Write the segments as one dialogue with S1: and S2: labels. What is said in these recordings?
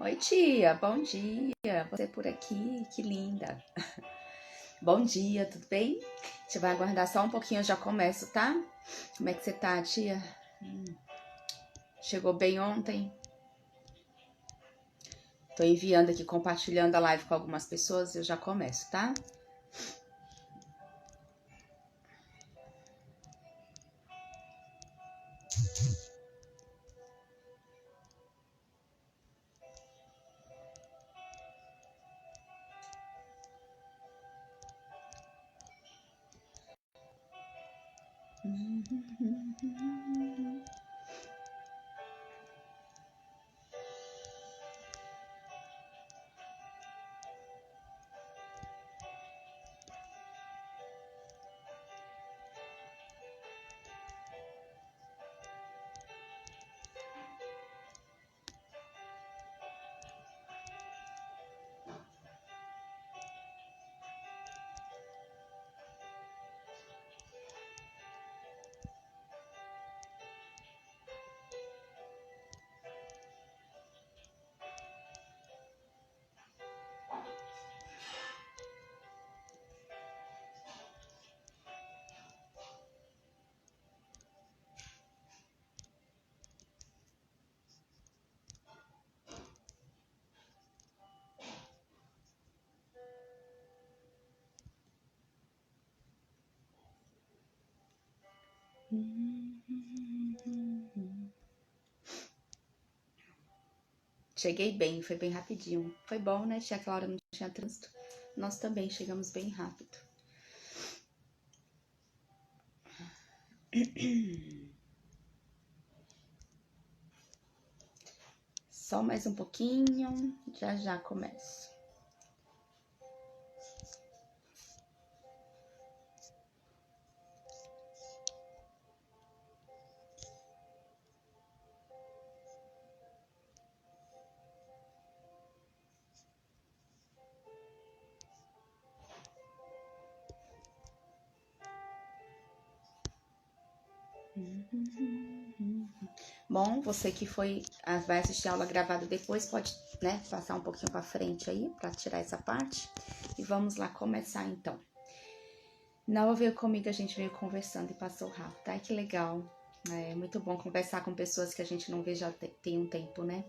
S1: Oi, tia, bom dia. Você por aqui, que linda. Bom dia, tudo bem? A gente vai aguardar só um pouquinho, eu já começo, tá? Como é que você tá, tia? Chegou bem ontem? Tô enviando aqui, compartilhando a live com algumas pessoas, eu já começo, tá? Cheguei bem, foi bem rapidinho. Foi bom, né? Tinha aquela hora não tinha trânsito. Nós também chegamos bem rápido. Só mais um pouquinho, já começo. Bom, você que vai assistir a aula gravada depois, pode, né, passar um pouquinho para frente aí, para tirar essa parte. E vamos lá começar, então. Não veio comigo, a gente veio conversando e passou rápido. Ai, que legal. É muito bom conversar com pessoas que a gente não vê já tem um tempo, né?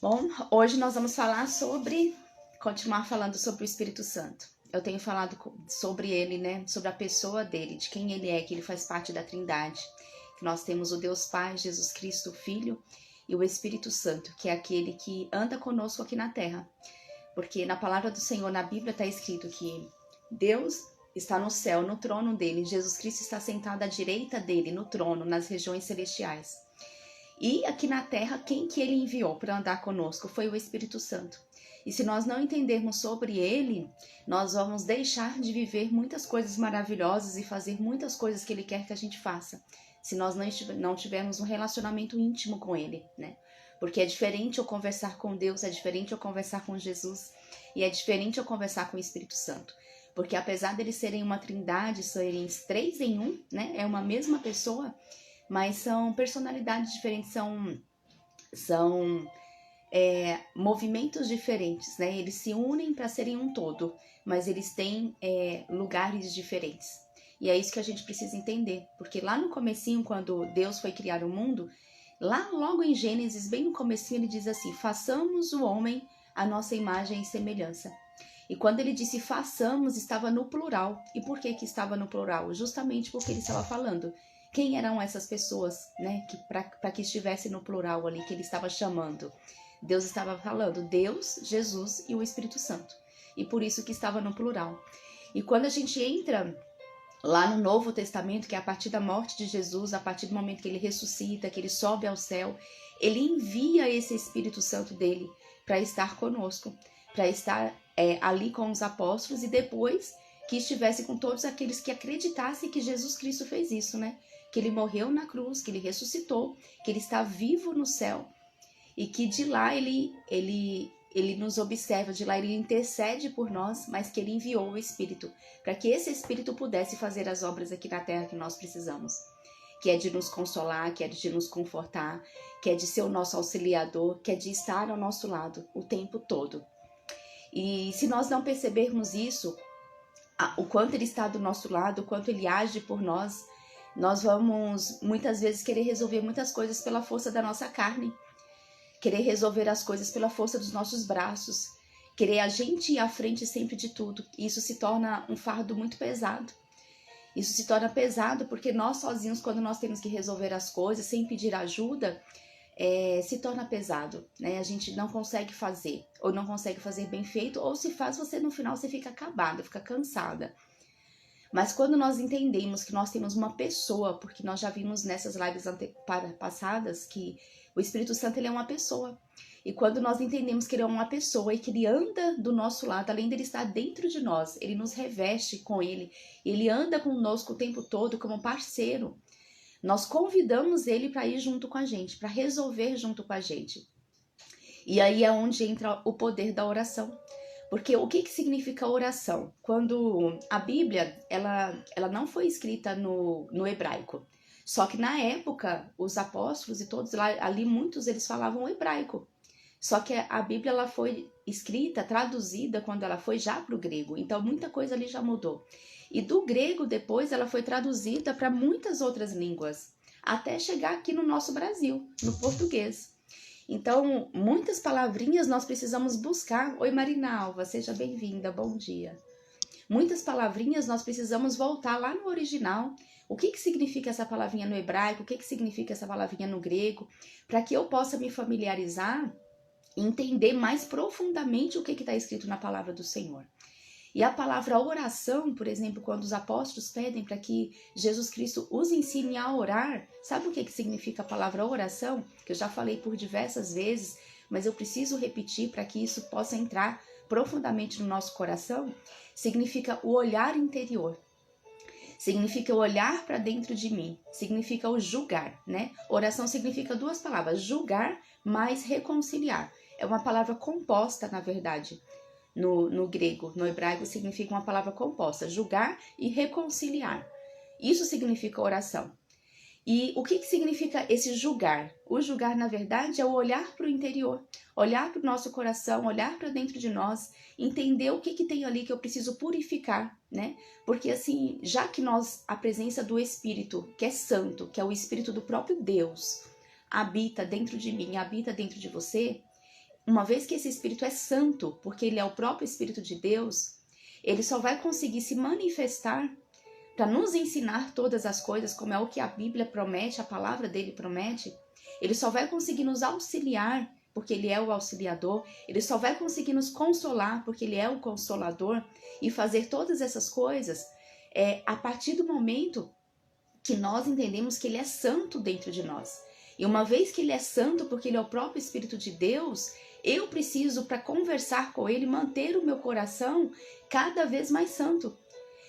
S1: Bom, hoje nós vamos continuar falando sobre o Espírito Santo. Eu tenho falado sobre ele, né, sobre a pessoa dele, de quem ele é, que ele faz parte da Trindade. Que nós temos o Deus Pai, Jesus Cristo, o Filho, e o Espírito Santo, que é aquele que anda conosco aqui na Terra. Porque na palavra do Senhor, na Bíblia, está escrito que Deus está no céu, no trono dele. Jesus Cristo está sentado à direita dele, no trono, nas regiões celestiais. E aqui na Terra, quem que ele enviou para andar conosco foi o Espírito Santo. E se nós não entendermos sobre ele, nós vamos deixar de viver muitas coisas maravilhosas e fazer muitas coisas que ele quer que a gente faça, se nós não tivermos um relacionamento íntimo com ele, né? Porque é diferente eu conversar com Deus, é diferente eu conversar com Jesus, e é diferente eu conversar com o Espírito Santo. Porque apesar deles serem uma trindade, serem três em um, né? É uma mesma pessoa, mas são personalidades diferentes, são movimentos diferentes, né? Eles se unem para serem um todo, mas eles têm lugares diferentes. E é isso que a gente precisa entender, porque lá no comecinho, quando Deus foi criar o mundo, lá logo em Gênesis, bem no comecinho, ele diz assim: façamos o homem à nossa imagem e semelhança. E quando ele disse façamos, estava no plural. E por que estava no plural? Justamente porque ele estava falando quem eram essas pessoas, né, que para que estivesse no plural ali, que ele estava chamando. Deus estava falando Deus, Jesus e o Espírito Santo. E por isso que estava no plural. E quando a gente entra lá no Novo Testamento, que é a partir da morte de Jesus, a partir do momento que ele ressuscita, que ele sobe ao céu, ele envia esse Espírito Santo dele para estar conosco, para estar ali com os apóstolos e depois que estivesse com todos aqueles que acreditassem que Jesus Cristo fez isso, né? Que ele morreu na cruz, que ele ressuscitou, que ele está vivo no céu e que de lá ele nos observa, de lá ele intercede por nós, mas que ele enviou o Espírito, para que esse Espírito pudesse fazer as obras aqui na Terra que nós precisamos. que é de nos consolar, que é de nos confortar, que é de ser o nosso auxiliador, que é de estar ao nosso lado o tempo todo. E se nós não percebermos isso, o quanto Ele está do nosso lado, o quanto Ele age por nós, nós vamos muitas vezes querer resolver muitas coisas pela força da nossa carne, querer resolver as coisas pela força dos nossos braços, querer a gente ir à frente sempre de tudo. E isso se torna um fardo muito pesado. Isso se torna pesado porque nós sozinhos, quando nós temos que resolver as coisas sem pedir ajuda, se torna pesado, né? A gente não consegue fazer, ou não consegue fazer bem feito, ou se faz, você no final você fica acabada, fica cansada. Mas quando nós entendemos que nós temos uma pessoa, porque nós já vimos nessas lives passadas que o Espírito Santo ele é uma pessoa. E quando nós entendemos que ele é uma pessoa e que ele anda do nosso lado, além dele estar dentro de nós, ele nos reveste com ele, ele anda conosco o tempo todo como parceiro. Nós convidamos ele para ir junto com a gente, para resolver junto com a gente. E aí é onde entra o poder da oração. Porque o que significa oração? Quando a Bíblia, ela não foi escrita no hebraico. Só que na época, os apóstolos e todos lá, ali muitos eles falavam hebraico. Só que a Bíblia ela foi escrita, traduzida quando ela foi já para o grego. Então muita coisa ali já mudou. E do grego depois ela foi traduzida para muitas outras línguas. Até chegar aqui no nosso Brasil, no português. Então, muitas palavrinhas nós precisamos buscar. Oi, Marinalva, seja bem-vinda, bom dia. Muitas palavrinhas nós precisamos voltar lá no original. O que significa essa palavrinha no hebraico? O que significa essa palavrinha no grego? Para que eu possa me familiarizar e entender mais profundamente o que está escrito na palavra do Senhor. E a palavra oração, por exemplo, quando os apóstolos pedem para que Jesus Cristo os ensine a orar, sabe o que significa a palavra oração? Que eu já falei por diversas vezes, mas eu preciso repetir para que isso possa entrar profundamente no nosso coração. Significa o olhar interior. Significa o olhar para dentro de mim. Significa o julgar, né? Oração significa duas palavras, julgar mais reconciliar. É uma palavra composta, na verdade. No grego, no hebraico, significa uma palavra composta, julgar e reconciliar. Isso significa oração. E o que significa esse julgar? O julgar, na verdade, é o olhar para o interior, olhar para o nosso coração, olhar para dentro de nós, entender o que tem ali que eu preciso purificar, né? Porque assim, já que a presença do Espírito, que é santo, que é o Espírito do próprio Deus, habita dentro de mim, habita dentro de você, uma vez que esse Espírito é santo, porque ele é o próprio Espírito de Deus, ele só vai conseguir se manifestar para nos ensinar todas as coisas, como é o que a Bíblia promete, a palavra dele promete. Ele só vai conseguir nos auxiliar, porque ele é o auxiliador. Ele só vai conseguir nos consolar, porque ele é o consolador. E fazer todas essas coisas a partir do momento que nós entendemos que ele é santo dentro de nós. E uma vez que ele é santo, porque ele é o próprio Espírito de Deus, eu preciso, para conversar com ele, manter o meu coração cada vez mais santo.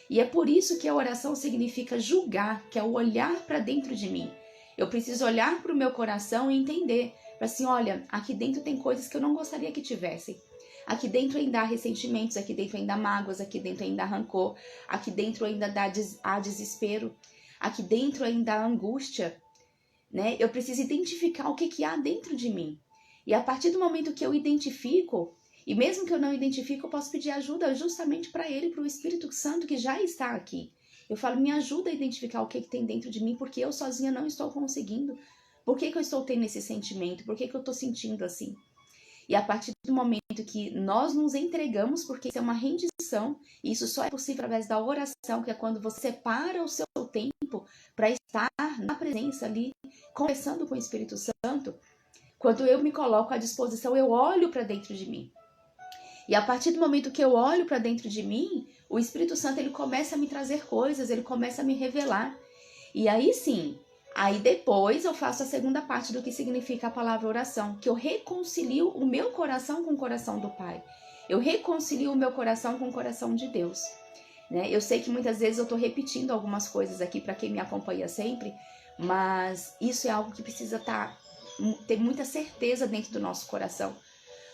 S1: E é por isso que a oração significa julgar, que é o olhar para dentro de mim. Eu preciso olhar para o meu coração e entender, assim, olha, aqui dentro tem coisas que eu não gostaria que tivessem. Aqui dentro ainda há ressentimentos, aqui dentro ainda há mágoas, aqui dentro ainda há rancor, aqui dentro ainda há desespero, aqui dentro ainda há angústia, né? Eu preciso identificar o que há dentro de mim. E a partir do momento que eu identifico, e mesmo que eu não identifique, eu posso pedir ajuda justamente para ele, para o Espírito Santo que já está aqui. Eu falo, me ajuda a identificar o que tem dentro de mim, porque eu sozinha não estou conseguindo. Por que eu estou tendo esse sentimento? Por que eu estou sentindo assim? E a partir do momento que nós nos entregamos, porque isso é uma rendição, e isso só é possível através da oração, que é quando você separa o seu tempo para estar na presença ali, conversando com o Espírito Santo. Quando eu me coloco à disposição, eu olho para dentro de mim. E a partir do momento que eu olho para dentro de mim, o Espírito Santo ele começa a me trazer coisas, ele começa a me revelar. E aí sim, aí depois eu faço a segunda parte do que significa a palavra oração, que eu reconcilio o meu coração com o coração do Pai. Eu reconcilio o meu coração com o coração de Deus. Né? Eu sei que muitas vezes eu estou repetindo algumas coisas aqui para quem me acompanha sempre, mas isso é algo que precisa ter muita certeza dentro do nosso coração.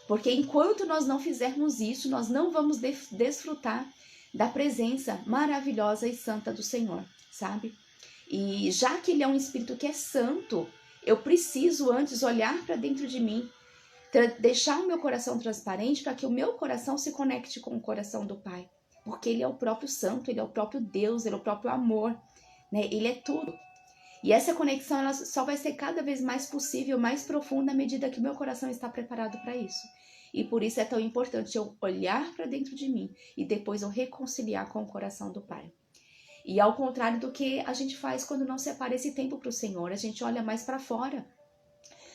S1: Porque enquanto nós não fizermos isso, nós não vamos desfrutar da presença maravilhosa e santa do Senhor, sabe? E já que ele é um espírito que é santo, eu preciso antes olhar para dentro de mim, deixar o meu coração transparente para que o meu coração se conecte com o coração do Pai. Porque ele é o próprio santo, ele é o próprio Deus, ele é o próprio amor, né? Ele é tudo. E essa conexão ela só vai ser cada vez mais possível, mais profunda à medida que o meu coração está preparado para isso. E por isso é tão importante eu olhar para dentro de mim e depois eu reconciliar com o coração do Pai. E ao contrário do que a gente faz quando não separa esse tempo para o Senhor, a gente olha mais para fora.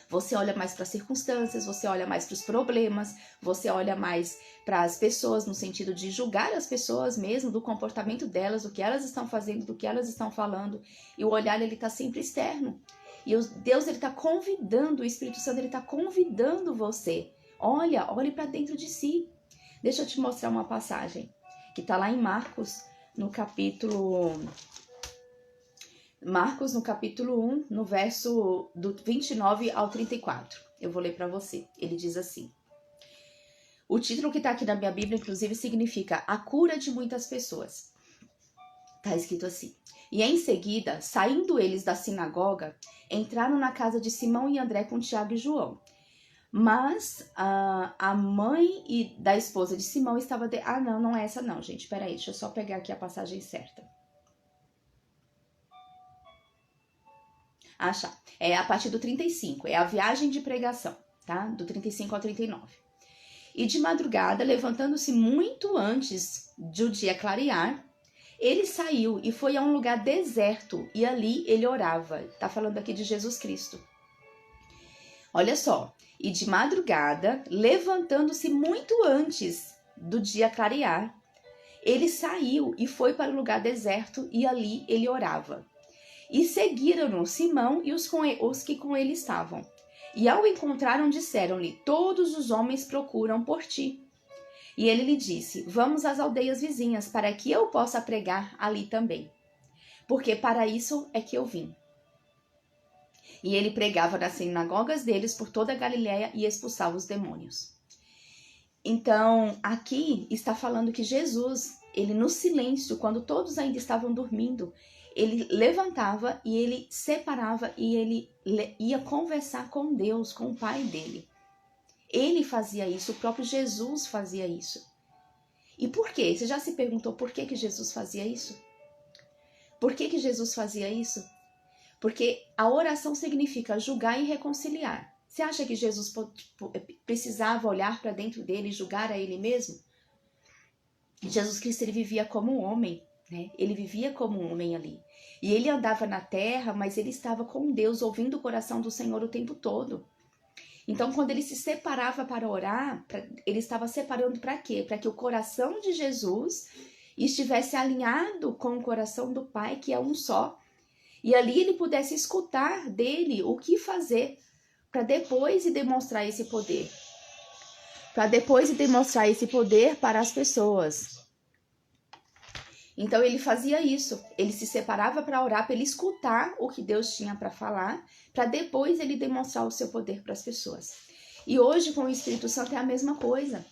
S1: Você olha mais para as circunstâncias, você olha mais para os problemas, você olha mais para as pessoas no sentido de julgar as pessoas mesmo, do comportamento delas, do que elas estão fazendo, do que elas estão falando. E o olhar ele está sempre externo. E Deus ele está convidando, o Espírito Santo ele está convidando você. Olhe para dentro de si. Deixa eu te mostrar uma passagem que está lá em Marcos, no capítulo 1, no verso do 29 ao 34. Eu vou ler para você. Ele diz assim. O título que está aqui na minha Bíblia, inclusive, significa A Cura de Muitas Pessoas. Está escrito assim. E em seguida, saindo eles da sinagoga, entraram na casa de Simão e André com Tiago e João. Mas a mãe da esposa de Simão estava... não é essa não, gente. Peraí, deixa eu só pegar aqui a passagem certa. É a partir do 35, é a viagem de pregação, tá? Do 35 ao 39. E de madrugada, levantando-se muito antes do dia clarear, ele saiu e foi a um lugar deserto e ali ele orava. Tá falando aqui de Jesus Cristo. Olha só, e de madrugada, levantando-se muito antes do dia clarear, ele saiu e foi para o lugar deserto e ali ele orava. E seguiram-no Simão e os que com ele estavam. E ao encontraram, disseram-lhe, todos os homens procuram por ti. E ele lhe disse, vamos às aldeias vizinhas, para que eu possa pregar ali também. Porque para isso é que eu vim. E ele pregava nas sinagogas deles por toda a Galiléia e expulsava os demônios. Então, aqui está falando que Jesus, ele no silêncio, quando todos ainda estavam dormindo, ele levantava e ele separava e ele ia conversar com Deus, com o Pai dele. Ele fazia isso, o próprio Jesus fazia isso. E por quê? Você já se perguntou por que Jesus fazia isso? Por que Jesus fazia isso? Porque a oração significa julgar e reconciliar. Você acha que Jesus precisava olhar para dentro dele e julgar a ele mesmo? Jesus Cristo ele vivia como um homem. Ele vivia como um homem ali. E ele andava na terra, mas ele estava com Deus, ouvindo o coração do Senhor o tempo todo. Então, quando ele se separava para orar, ele estava separando para quê? Para que o coração de Jesus estivesse alinhado com o coração do Pai, que é um só. E ali ele pudesse escutar dele o que fazer, para depois demonstrar esse poder. Para depois demonstrar esse poder para as pessoas. Então ele fazia isso, ele se separava para orar, para ele escutar o que Deus tinha para falar, para depois ele demonstrar o seu poder para as pessoas. E hoje com o Espírito Santo é a mesma coisa.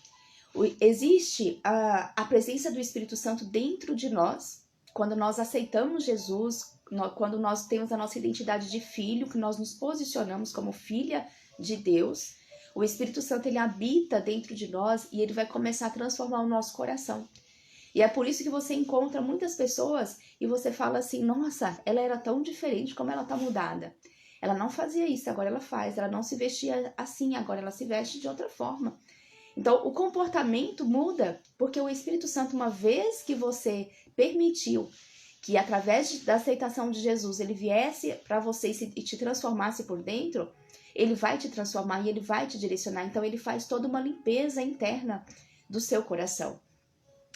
S1: Existe a presença do Espírito Santo dentro de nós, quando nós aceitamos Jesus, quando nós temos a nossa identidade de filho, que nós nos posicionamos como filha de Deus. O Espírito Santo ele habita dentro de nós e ele vai começar a transformar o nosso coração. E é por isso que você encontra muitas pessoas e você fala assim, nossa, ela era tão diferente, como ela tá mudada. Ela não fazia isso, agora ela faz. Ela não se vestia assim, agora ela se veste de outra forma. Então, o comportamento muda, porque o Espírito Santo, uma vez que você permitiu que através da aceitação de Jesus, ele viesse para você e te transformasse por dentro, ele vai te transformar e ele vai te direcionar. Então, ele faz toda uma limpeza interna do seu coração.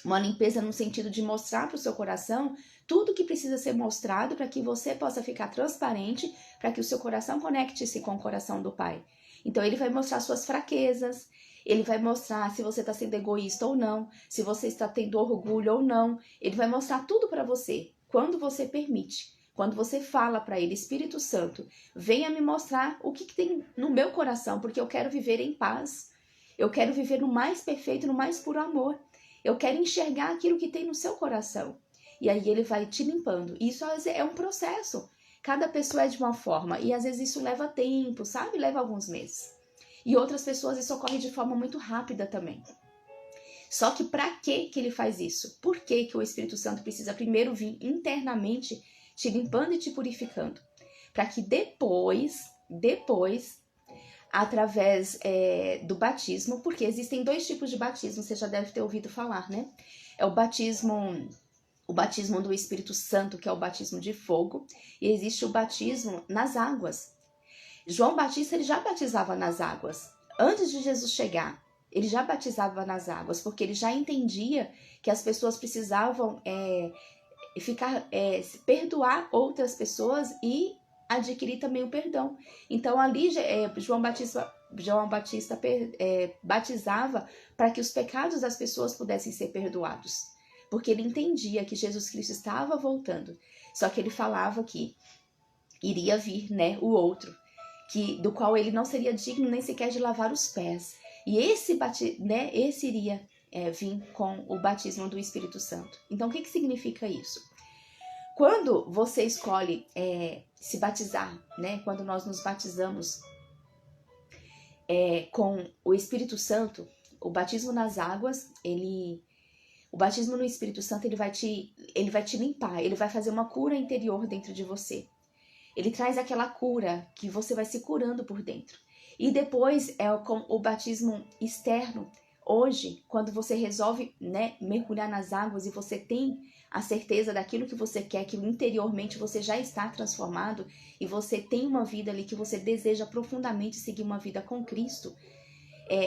S1: Uma limpeza no sentido de mostrar para o seu coração tudo que precisa ser mostrado para que você possa ficar transparente, para que o seu coração conecte-se com o coração do Pai. Então, ele vai mostrar suas fraquezas, ele vai mostrar se você está sendo egoísta ou não, se você está tendo orgulho ou não. Ele vai mostrar tudo para você, quando você permite. Quando você fala para ele, Espírito Santo, venha me mostrar o que tem no meu coração, porque eu quero viver em paz. Eu quero viver no mais perfeito, no mais puro amor. Eu quero enxergar aquilo que tem no seu coração. e aí ele vai te limpando. Isso é um processo. Cada pessoa é de uma forma e às vezes isso leva tempo, sabe? Leva alguns meses. E outras pessoas isso ocorre de forma muito rápida também. Só que para que ele faz isso? Por que o Espírito Santo precisa primeiro vir internamente te limpando e te purificando? Para que depois, através do batismo, porque existem 2 tipos de batismo, você já deve ter ouvido falar, né? É o batismo do Espírito Santo, que é o batismo de fogo, e existe o batismo nas águas. João Batista, ele já batizava nas águas. Antes de Jesus chegar, ele já batizava nas águas, porque ele já entendia que as pessoas precisavam perdoar outras pessoas e adquirir também o perdão. Então ali João Batista batizava para que os pecados das pessoas pudessem ser perdoados, porque ele entendia que Jesus Cristo estava voltando. Só que ele falava que iria vir, né, o outro, do qual ele não seria digno nem sequer de lavar os pés. E esse iria vir com o batismo do Espírito Santo. Então, o que significa isso? Quando você escolhe se batizar, né? Quando nós nos batizamos com o Espírito Santo, o batismo nas águas, o batismo no Espírito Santo, ele vai te limpar, ele vai fazer uma cura interior dentro de você. Ele traz aquela cura que você vai se curando por dentro. E depois com o batismo externo. Hoje, quando você resolve, né, mergulhar nas águas e você tem a certeza daquilo que você quer, que interiormente você já está transformado e você tem uma vida ali que você deseja profundamente seguir uma vida com Cristo,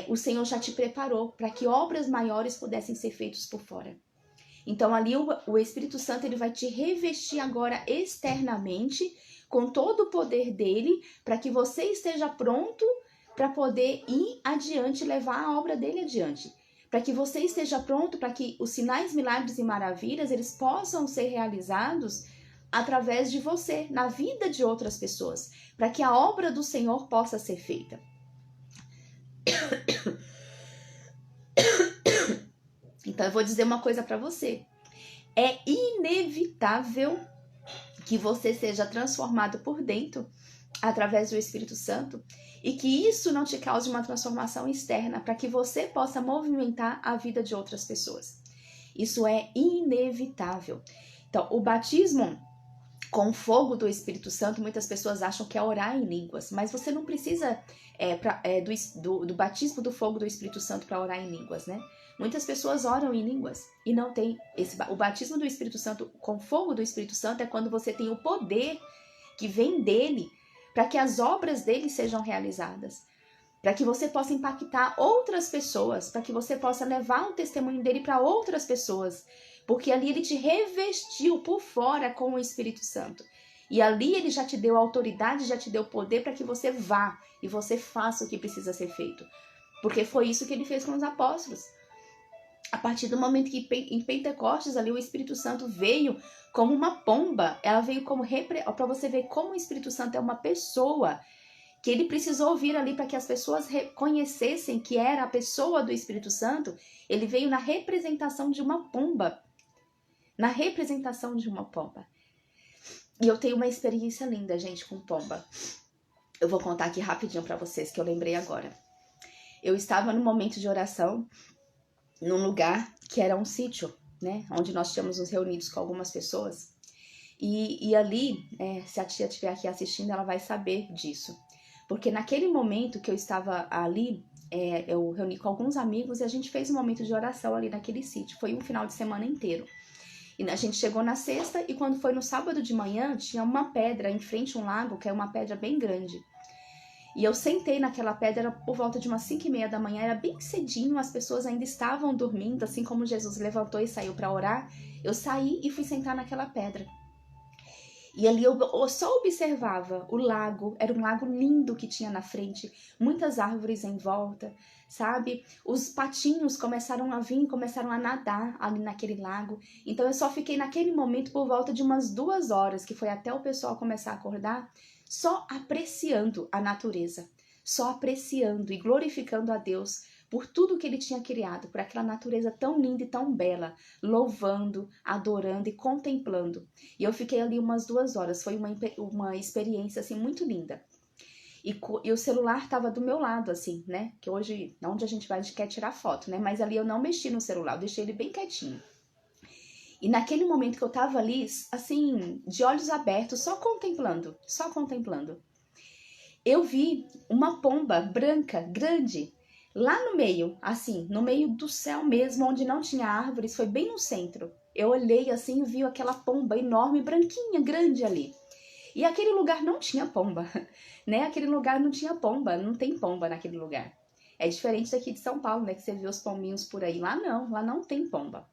S1: o Senhor já te preparou para que obras maiores pudessem ser feitas por fora. Então ali o Espírito Santo ele vai te revestir agora externamente com todo o poder dele para que você esteja pronto para poder ir adiante, levar a obra dele adiante. Para que você esteja pronto para que os sinais, milagres e maravilhas, eles possam ser realizados através de você, na vida de outras pessoas. Para que a obra do Senhor possa ser feita. Então eu vou dizer uma coisa para você. É inevitável que você seja transformado por dentro através do Espírito Santo e que isso não te cause uma transformação externa para que você possa movimentar a vida de outras pessoas. Isso é inevitável. Então, o batismo com fogo do Santo, muitas pessoas acham que é orar em línguas, mas você não precisa do batismo do fogo do Espírito Santo para orar em línguas, né? Muitas pessoas oram em línguas e não tem o batismo do Espírito Santo com fogo do Espírito Santo é quando você tem o poder que vem dele para que as obras dele sejam realizadas, para que você possa impactar outras pessoas, para que você possa levar o testemunho dele para outras pessoas, porque ali ele te revestiu por fora com o Espírito Santo. E ali ele já te deu autoridade, já te deu poder para que você vá e você faça o que precisa ser feito. Porque foi isso que ele fez com os apóstolos. A partir do momento que em Pentecostes ali o Espírito Santo veio como uma pomba, ela veio como para você ver como o Espírito Santo é uma pessoa que ele precisou vir ali para que as pessoas reconhecessem que era a pessoa do Espírito Santo. Ele veio na representação de uma pomba. Na representação de uma pomba. E eu tenho uma experiência linda, gente, com pomba. Eu vou contar aqui rapidinho para vocês, que eu lembrei agora. Eu estava num momento de oração, num lugar que era um sítio, né? Onde nós tínhamos nos reunidos com algumas pessoas. E ali, se a tia estiver aqui assistindo, ela vai saber disso. Porque naquele momento que eu estava ali, eu reuni com alguns amigos e a gente fez um momento de oração ali naquele sítio. Foi um final de semana inteiro. E a gente chegou na sexta e quando foi no sábado de manhã, tinha uma pedra em frente a um lago, que é uma pedra bem grande. E eu sentei naquela pedra por volta de umas 5:30 da manhã, era bem cedinho, as pessoas ainda estavam dormindo, assim como Jesus levantou e saiu para orar. Eu saí e fui sentar naquela pedra. E ali eu só observava o lago, era um lago lindo que tinha na frente, muitas árvores em volta, sabe? Os patinhos começaram a vir, começaram a nadar ali naquele lago. Então eu só fiquei naquele momento por volta de umas 2 horas, que foi até o pessoal começar a acordar, só apreciando a natureza, só apreciando e glorificando a Deus por tudo que ele tinha criado, por aquela natureza tão linda e tão bela, louvando, adorando e contemplando. E eu fiquei ali umas 2 horas, foi uma experiência assim muito linda. E o celular estava do meu lado, assim, né? Que hoje, onde a gente vai, a gente quer tirar foto, né? Mas ali eu não mexi no celular, eu deixei ele bem quietinho. E naquele momento que eu tava ali, assim, de olhos abertos, só contemplando, eu vi uma pomba branca, grande, lá no meio, assim, no meio do céu mesmo, onde não tinha árvores, foi bem no centro. Eu olhei assim e vi aquela pomba enorme, branquinha, grande ali. E aquele lugar não tinha pomba, né? Aquele lugar não tinha pomba, não tem pomba naquele lugar. É diferente daqui de São Paulo, né? Que você vê os pombinhos por aí. Lá não tem pomba.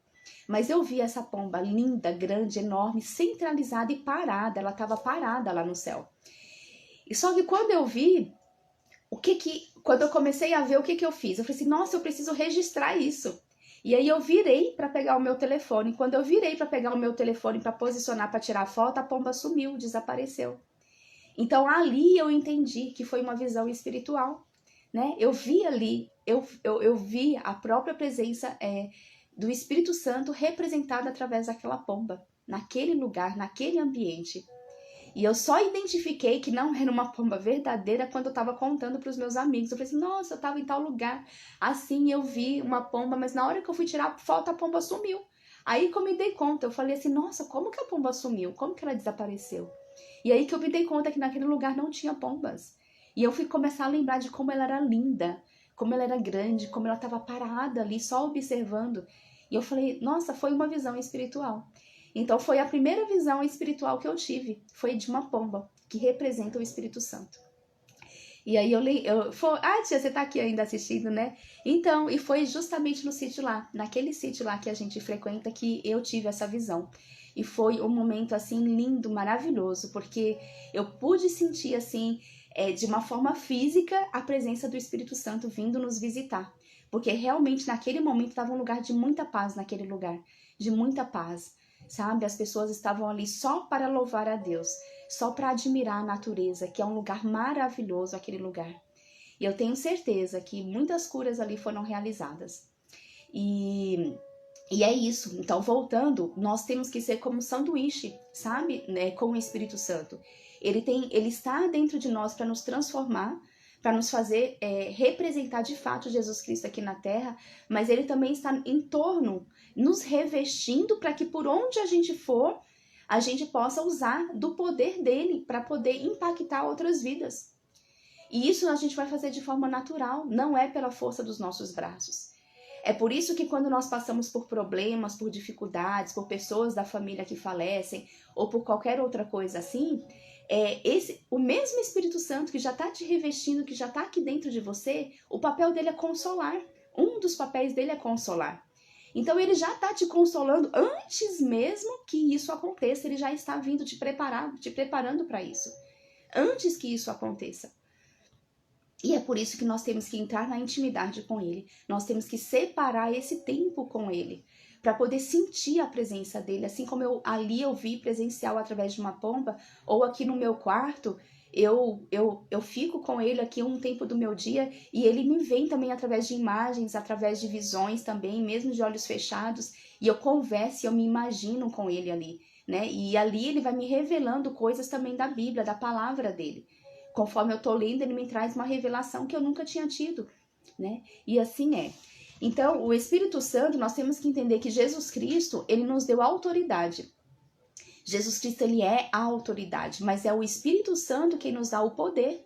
S1: Mas eu vi essa pomba linda, grande, enorme, centralizada e parada. Ela estava parada lá no céu. E só que quando eu vi, quando eu comecei a ver, o que eu fiz? Eu falei assim, nossa, eu preciso registrar isso. E aí eu virei para pegar o meu telefone. Quando eu virei para pegar o meu telefone para posicionar para tirar a foto, a pomba sumiu, desapareceu. Então ali eu entendi que foi uma visão espiritual, né? Eu vi ali, eu vi a própria presença do Espírito Santo representada através daquela pomba, naquele lugar, naquele ambiente. E eu só identifiquei que não era uma pomba verdadeira quando eu estava contando para os meus amigos. Eu falei assim, nossa, eu estava em tal lugar, assim eu vi uma pomba, mas na hora que eu fui tirar a foto, a pomba sumiu. Aí que eu me dei conta, eu falei assim, nossa, como que a pomba sumiu? Como que ela desapareceu? E aí que eu me dei conta que naquele lugar não tinha pombas. E eu fui começar a lembrar de como ela era linda, como ela era grande, como ela estava parada ali, só observando. E eu falei, nossa, foi uma visão espiritual. Então foi a primeira visão espiritual que eu tive, foi de uma pomba, que representa o Espírito Santo. E aí tia, você tá aqui ainda assistindo, né? Então, e foi justamente no sítio lá, naquele sítio lá que a gente frequenta, que eu tive essa visão. E foi um momento, assim, lindo, maravilhoso, porque eu pude sentir, assim, de uma forma física, a presença do Espírito Santo vindo nos visitar. Porque realmente, naquele momento, estava um lugar de muita paz, naquele lugar, de muita paz. Sabe, as pessoas estavam ali só para louvar a Deus, só para admirar a natureza, que é um lugar maravilhoso aquele lugar. E eu tenho certeza que muitas curas ali foram realizadas. E é isso. Então, voltando, nós temos que ser como um sanduíche, sabe, né, com o Espírito Santo. Ele está dentro de nós para nos transformar, para nos fazer representar de fato Jesus Cristo aqui na Terra, mas ele também está em torno, nos revestindo para que por onde a gente for, a gente possa usar do poder dele para poder impactar outras vidas. E isso a gente vai fazer de forma natural, não é pela força dos nossos braços. É por isso que quando nós passamos por problemas, por dificuldades, por pessoas da família que falecem, ou por qualquer outra coisa assim, o mesmo Espírito Santo que já está te revestindo, que já está aqui dentro de você, o papel dele é consolar. Um dos papéis dele é consolar. Então ele já está te consolando antes mesmo que isso aconteça. Ele já está vindo te preparando para isso. Antes que isso aconteça. E é por isso que nós temos que entrar na intimidade com ele. Nós temos que separar esse tempo com ele, para poder sentir a presença dele. Assim como eu vi presencial através de uma pomba, ou aqui no meu quarto, eu fico com ele aqui um tempo do meu dia, e ele me vem também através de imagens, através de visões também, mesmo de olhos fechados, e eu converso e eu me imagino com ele ali, né? E ali ele vai me revelando coisas também da Bíblia, da palavra dele. Conforme eu tô lendo, ele me traz uma revelação que eu nunca tinha tido, né? E assim é. Então, o Espírito Santo, nós temos que entender que Jesus Cristo, ele nos deu autoridade. Jesus Cristo, ele é a autoridade, mas é o Espírito Santo quem nos dá o poder,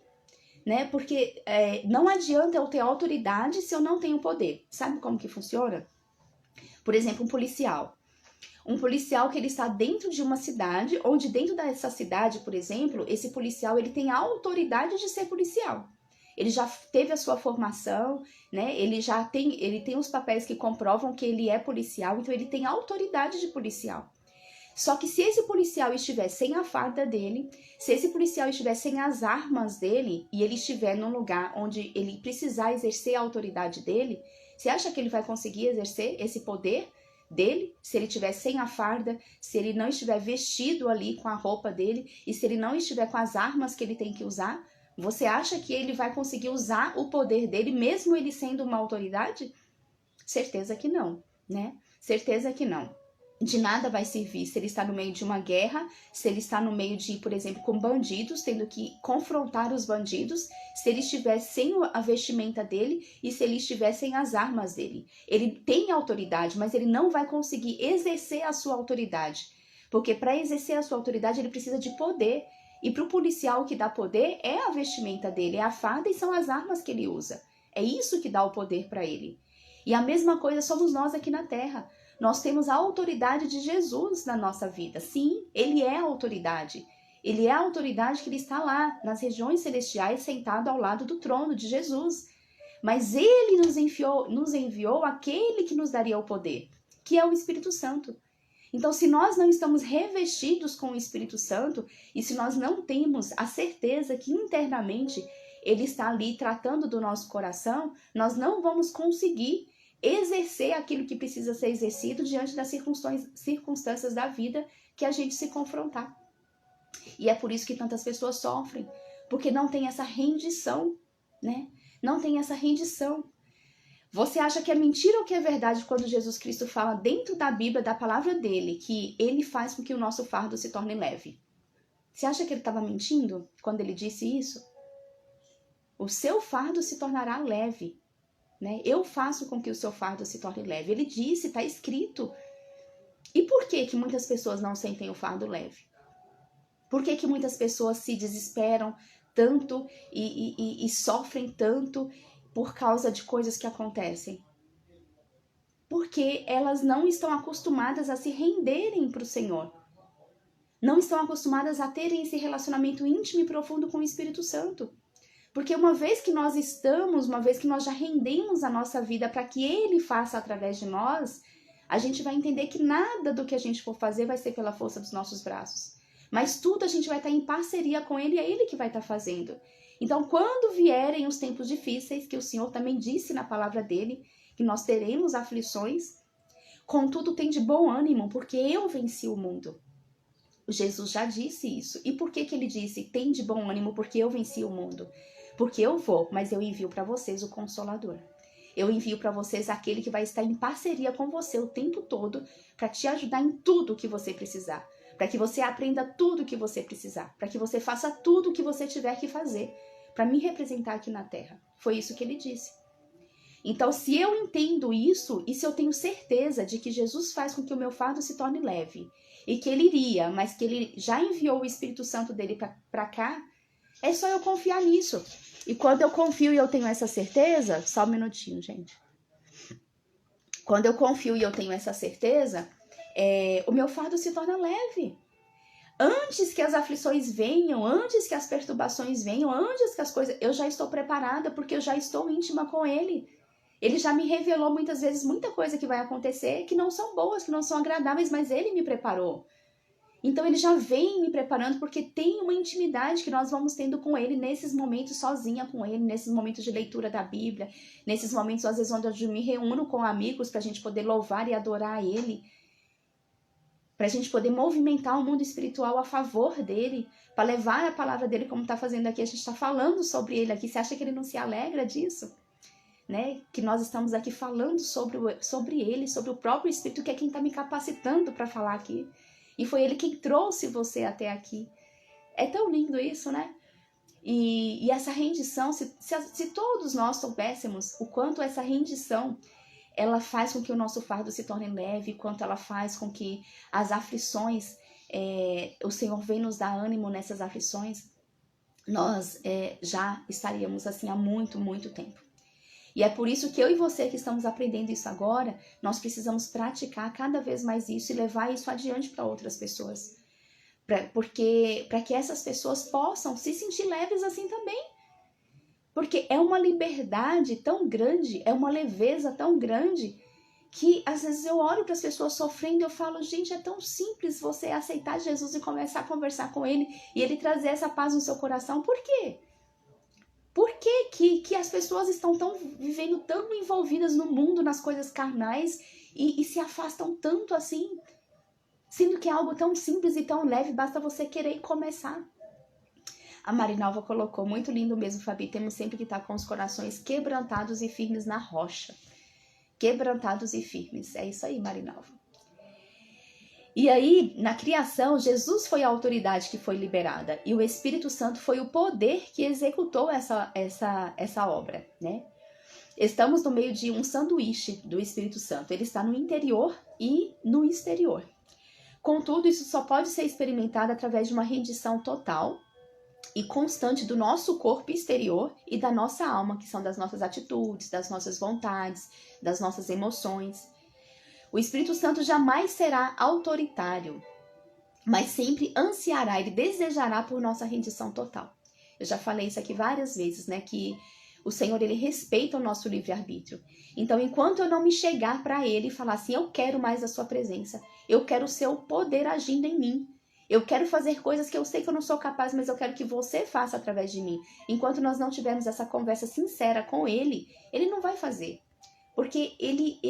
S1: né? Porque não adianta eu ter autoridade se eu não tenho poder. Sabe como que funciona? Por exemplo, um policial. Um policial que ele está dentro de uma cidade, onde dentro dessa cidade, por exemplo, esse policial ele tem a autoridade de ser policial. Ele já teve a sua formação, né? Ele tem os papéis que comprovam que ele é policial, então ele tem a autoridade de policial. Só que se esse policial estiver sem a farda dele, se esse policial estiver sem as armas dele e ele estiver num lugar onde ele precisar exercer a autoridade dele, você acha que ele vai conseguir exercer esse poder dele, se ele estiver sem a farda, se ele não estiver vestido ali com a roupa dele e se ele não estiver com as armas que ele tem que usar? Você acha que ele vai conseguir usar o poder dele, mesmo ele sendo uma autoridade? Certeza que não, né? Certeza que não. De nada vai servir se ele está no meio de uma guerra, se ele está no meio de, por exemplo, com bandidos, tendo que confrontar os bandidos, se ele estiver sem a vestimenta dele e se ele estiver sem as armas dele. Ele tem autoridade, mas ele não vai conseguir exercer a sua autoridade. Porque para exercer a sua autoridade ele precisa de poder. E para o policial, o que dá poder é a vestimenta dele, é a farda e são as armas que ele usa. É isso que dá o poder para ele. E a mesma coisa somos nós aqui na Terra. Nós temos a autoridade de Jesus na nossa vida. Sim, ele é a autoridade. Ele é a autoridade que ele está lá, nas regiões celestiais, sentado ao lado do trono de Jesus. Mas ele nos enviou aquele que nos daria o poder, que é o Espírito Santo. Então, se nós não estamos revestidos com o Espírito Santo e se nós não temos a certeza que internamente ele está ali tratando do nosso coração, nós não vamos conseguir exercer aquilo que precisa ser exercido diante das circunstâncias da vida que a gente se confrontar. E é por isso que tantas pessoas sofrem, porque não tem essa rendição, né? Não tem essa rendição. Você acha que é mentira ou que é verdade quando Jesus Cristo fala dentro da Bíblia, da palavra dele, que ele faz com que o nosso fardo se torne leve? Você acha que ele estava mentindo quando ele disse isso? O seu fardo se tornará leve. Né? Eu faço com que o seu fardo se torne leve. Ele disse, está escrito. E por que muitas pessoas não sentem o fardo leve? Por que muitas pessoas se desesperam tanto e sofrem tanto por causa de coisas que acontecem? Porque elas não estão acostumadas a se renderem para o Senhor. Não estão acostumadas a terem esse relacionamento íntimo e profundo com o Espírito Santo. Porque uma vez que nós já rendemos a nossa vida para que Ele faça através de nós, a gente vai entender que nada do que a gente for fazer vai ser pela força dos nossos braços. Mas tudo a gente vai estar em parceria com Ele e é Ele que vai estar fazendo. Então, quando vierem os tempos difíceis, que o Senhor também disse na palavra dele, que nós teremos aflições, contudo tem de bom ânimo, porque eu venci o mundo. Jesus já disse isso. E por que ele disse, tem de bom ânimo, porque eu venci o mundo? Porque eu vou, mas eu envio para vocês o Consolador. Eu envio para vocês aquele que vai estar em parceria com você o tempo todo para te ajudar em tudo que você precisar. Para que você aprenda tudo que você precisar. Para que você faça tudo que você tiver que fazer. Para me representar aqui na Terra. Foi isso que ele disse. Então, se eu entendo isso e se eu tenho certeza de que Jesus faz com que o meu fardo se torne leve e que ele iria, mas que ele já enviou o Espírito Santo dele para cá, é só eu confiar nisso. E quando eu confio e eu tenho essa certeza, só um minutinho, gente. Quando eu confio e eu tenho essa certeza, o meu fardo se torna leve. Antes que as aflições venham, antes que as perturbações venham, antes que as coisas... Eu já estou preparada porque eu já estou íntima com Ele. Ele já me revelou muitas vezes muita coisa que vai acontecer que não são boas, que não são agradáveis, mas Ele me preparou. Então ele já vem me preparando porque tem uma intimidade que nós vamos tendo com ele nesses momentos sozinha com ele, nesses momentos de leitura da Bíblia, nesses momentos às vezes onde eu me reúno com amigos para a gente poder louvar e adorar ele, para a gente poder movimentar o mundo espiritual a favor dele, para levar a palavra dele como está fazendo aqui, a gente está falando sobre ele aqui, você acha que ele não se alegra disso? Né? Que nós estamos aqui falando sobre ele, sobre o próprio Espírito, que é quem está me capacitando para falar aqui. E foi ele quem trouxe você até aqui. É tão lindo isso, né? E essa rendição, se todos nós soubéssemos o quanto essa rendição, ela faz com que o nosso fardo se torne leve, quanto ela faz com que as aflições, o Senhor vem nos dar ânimo nessas aflições, nós já estaríamos assim há muito, muito tempo. E é por isso que eu e você que estamos aprendendo isso agora, nós precisamos praticar cada vez mais isso e levar isso adiante para outras pessoas. Para que essas pessoas possam se sentir leves assim também. Porque é uma liberdade tão grande, é uma leveza tão grande, que às vezes eu olho para as pessoas sofrendo e eu falo, gente, é tão simples você aceitar Jesus e começar a conversar com ele e ele trazer essa paz no seu coração. Por quê? Por que as pessoas estão vivendo tão envolvidas no mundo, nas coisas carnais e se afastam tanto assim? Sendo que é algo tão simples e tão leve, basta você querer começar. A Marinalva colocou, muito lindo mesmo, Fabi, temos sempre que estar com os corações quebrantados e firmes na rocha. Quebrantados e firmes, é isso aí, Marinalva. E aí, na criação, Jesus foi a autoridade que foi liberada e o Espírito Santo foi o poder que executou essa obra, né? Estamos no meio de um sanduíche do Espírito Santo. Ele está no interior e no exterior. Contudo, isso só pode ser experimentado através de uma rendição total e constante do nosso corpo exterior e da nossa alma, que são das nossas atitudes, das nossas vontades, das nossas emoções. O Espírito Santo jamais será autoritário, mas sempre ansiará, ele desejará por nossa rendição total. Eu já falei isso aqui várias vezes, né, que o Senhor, ele respeita o nosso livre-arbítrio. Então, enquanto eu não me chegar para ele e falar assim, eu quero mais a sua presença, eu quero o seu poder agindo em mim, eu quero fazer coisas que eu sei que eu não sou capaz, mas eu quero que você faça através de mim. Enquanto nós não tivermos essa conversa sincera com ele, ele não vai fazer. Porque ele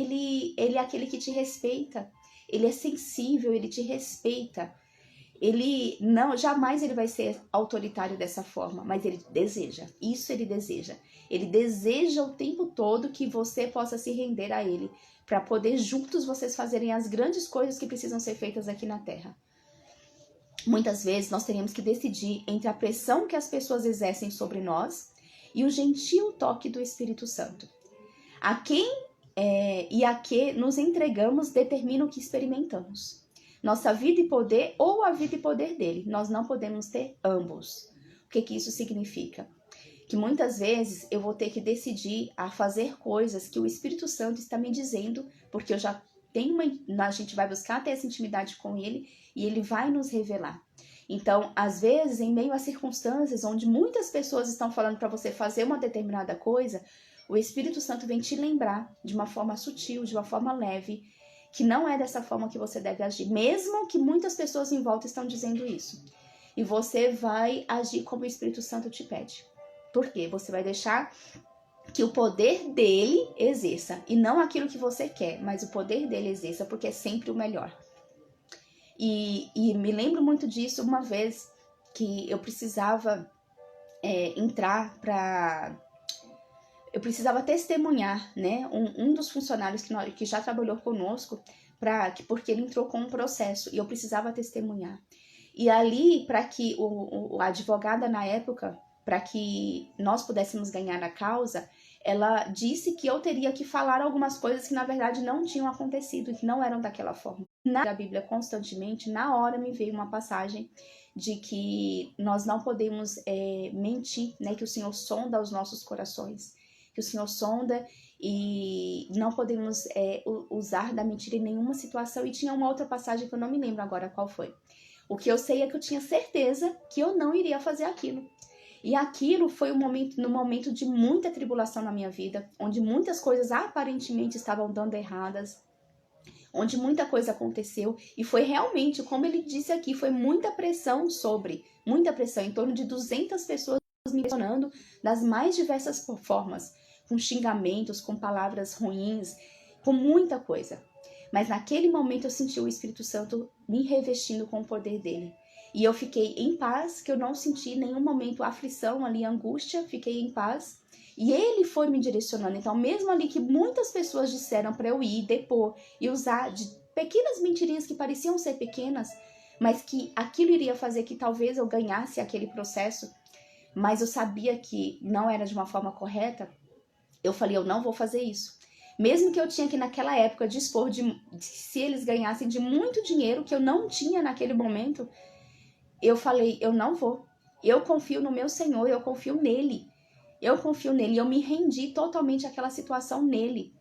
S1: é aquele que te respeita, ele é sensível, ele te respeita. Jamais ele vai ser autoritário dessa forma, mas ele deseja, isso ele deseja. Ele deseja o tempo todo que você possa se render a ele, para poder juntos vocês fazerem as grandes coisas que precisam ser feitas aqui na Terra. Muitas vezes nós teríamos que decidir entre a pressão que as pessoas exercem sobre nós e o gentil toque do Espírito Santo. A quem e a que nos entregamos determina o que experimentamos. Nossa vida e poder ou a vida e poder dele. Nós não podemos ter ambos. O que isso significa? Que muitas vezes eu vou ter que decidir a fazer coisas que o Espírito Santo está me dizendo, porque eu já tenho a gente vai buscar ter essa intimidade com ele e ele vai nos revelar. Então, às vezes, em meio a circunstâncias onde muitas pessoas estão falando para você fazer uma determinada coisa, o Espírito Santo vem te lembrar de uma forma sutil, de uma forma leve, que não é dessa forma que você deve agir, mesmo que muitas pessoas em volta estão dizendo isso. E você vai agir como o Espírito Santo te pede. Por quê? Você vai deixar que o poder dele exerça, e não aquilo que você quer, mas o poder dele exerça, porque é sempre o melhor. E me lembro muito disso uma vez que eu precisava entrar para... Eu precisava testemunhar, né, um dos funcionários que já trabalhou conosco, porque ele entrou com um processo e eu precisava testemunhar. E ali, para que a advogada na época, para que nós pudéssemos ganhar a causa, ela disse que eu teria que falar algumas coisas que na verdade não tinham acontecido, que não eram daquela forma. Na Bíblia, constantemente, na hora me veio uma passagem de que nós não podemos mentir, né, que o Senhor sonda os nossos corações. Que o Senhor sonda e não podemos usar da mentira em nenhuma situação. E tinha uma outra passagem que eu não me lembro agora qual foi. O que eu sei é que eu tinha certeza que eu não iria fazer aquilo. E aquilo foi no momento de muita tribulação na minha vida, onde muitas coisas aparentemente estavam dando erradas, onde muita coisa aconteceu. E foi realmente, como ele disse aqui, foi muita pressão, em torno de 200 pessoas me questionando das mais diversas formas, com xingamentos, com palavras ruins, com muita coisa. Mas naquele momento eu senti o Espírito Santo me revestindo com o poder dele. E eu fiquei em paz, que eu não senti em nenhum momento aflição ali, angústia, fiquei em paz. E ele foi me direcionando. Então, mesmo ali que muitas pessoas disseram para eu ir, depor e usar de pequenas mentirinhas que pareciam ser pequenas, mas que aquilo iria fazer que talvez eu ganhasse aquele processo, mas eu sabia que não era de uma forma correta, eu falei, eu não vou fazer isso. Mesmo que eu tinha que naquela época dispor se eles ganhassem de muito dinheiro que eu não tinha naquele momento, eu falei, eu não vou. Eu confio no meu Senhor, eu confio nele. Eu me rendi totalmente àquela situação nele.